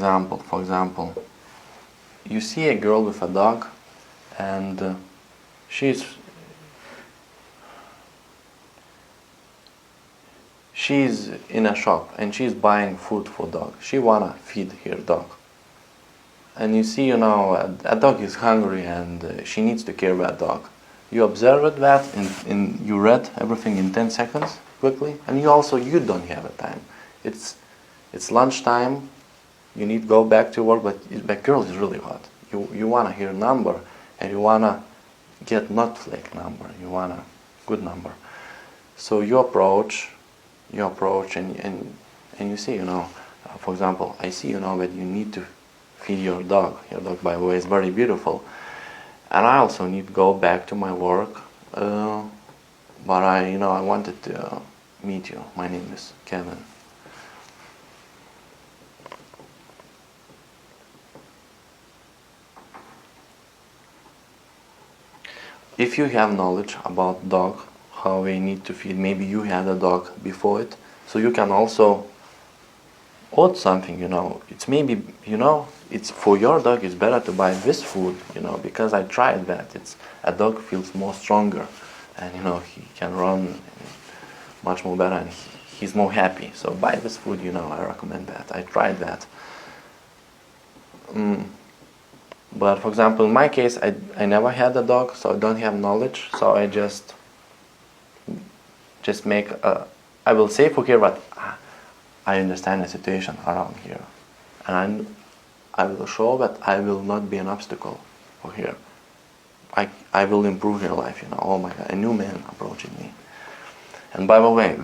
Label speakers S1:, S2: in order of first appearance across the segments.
S1: For example, you see a girl with a dog, and she's in a shop and she's buying food for dog. She wanna feed her dog, and you see, a dog is hungry and she needs to care about dog. You observed that and you read everything in 10 seconds quickly, and you don't have a time. It's lunchtime. You need to go back to work, but the girl is really hot. You wanna hear number, and you wanna get not flake number. You want a good number. So you approach and you see, for example, I see, that you need to feed your dog. Your dog, by the way, is very beautiful. And I also need to go back to my work, but I wanted to meet you. My name is Kevin. If you have knowledge about dog, how they need to feed, maybe you had a dog before it, so you can also add something, it's maybe, it's for your dog, it's better to buy this food, because I tried that. A dog feels more stronger, and he can run much more better, and he's more happy. So buy this food, I recommend that. I tried that. But for example, in my case, I never had a dog, so I don't have knowledge, so I just make I will say for here, but I understand the situation around here, and I will show that I will not be an obstacle for here. I will improve your life, oh my God, a new man approaching me. And by the way,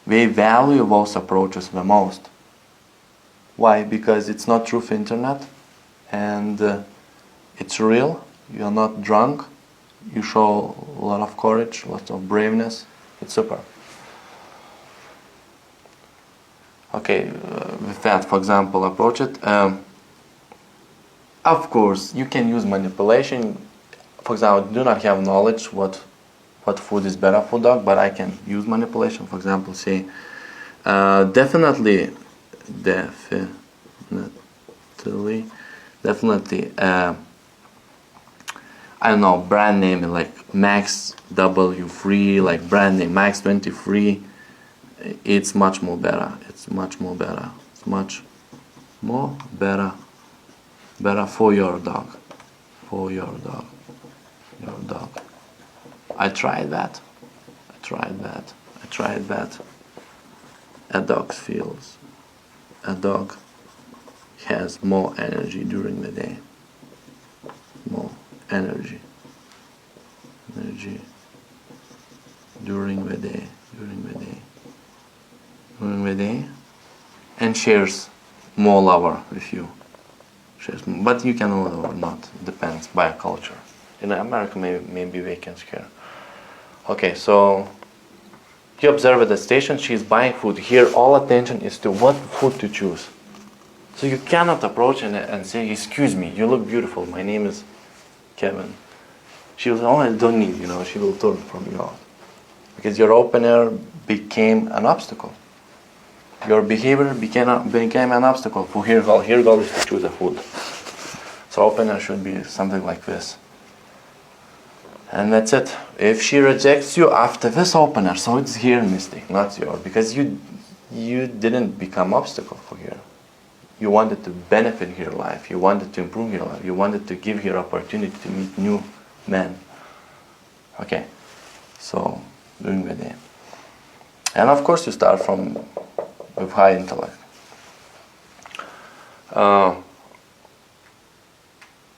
S1: they value those approaches the most. Why? Because it's not through the internet, and it's real. You're not drunk. You show a lot of courage, lots of braveness. It's super. Okay, with that, for example, approach it. Of course, you can use manipulation. For example, I do not have knowledge what food is better for dog, but I can use manipulation. For example, say, definitely, I don't know, brand name like Max W3, like brand name Max 23. It's much more better. It's much more better. It's much more better for your dog. For your dog. Your dog. I tried that. A dog has more energy during the day. More energy during the day, and shares more lover with you. But you can order or not. Depends by culture. In America, maybe they can share. Okay, so you observe at the station. She's buying food. Here, all attention is to what food to choose. So you cannot approach and say, "Excuse me, you look beautiful. My name is Kevin." She will, "Oh, I don't need," she will turn from you out. Because your opener became an obstacle. Your behavior became an obstacle for her goal. Her goal is to choose a food. So opener should be something like this. And that's it. If she rejects you after this opener, so it's her mistake, not yours. Because you didn't become obstacle for her. You wanted to benefit her life. You wanted to improve her life. You wanted to give her opportunity to meet new men. Okay, so during the day. And of course you start with high intellect.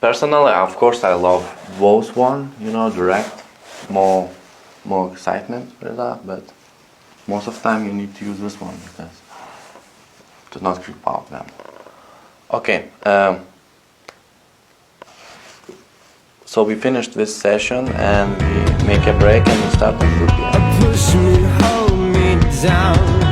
S1: Personally, of course, I love both one, direct, more excitement with that, but most of the time you need to use this one because to not creep out them. Okay, so we finished this session and we make a break and we start on group.
S2: Push me, hold me down.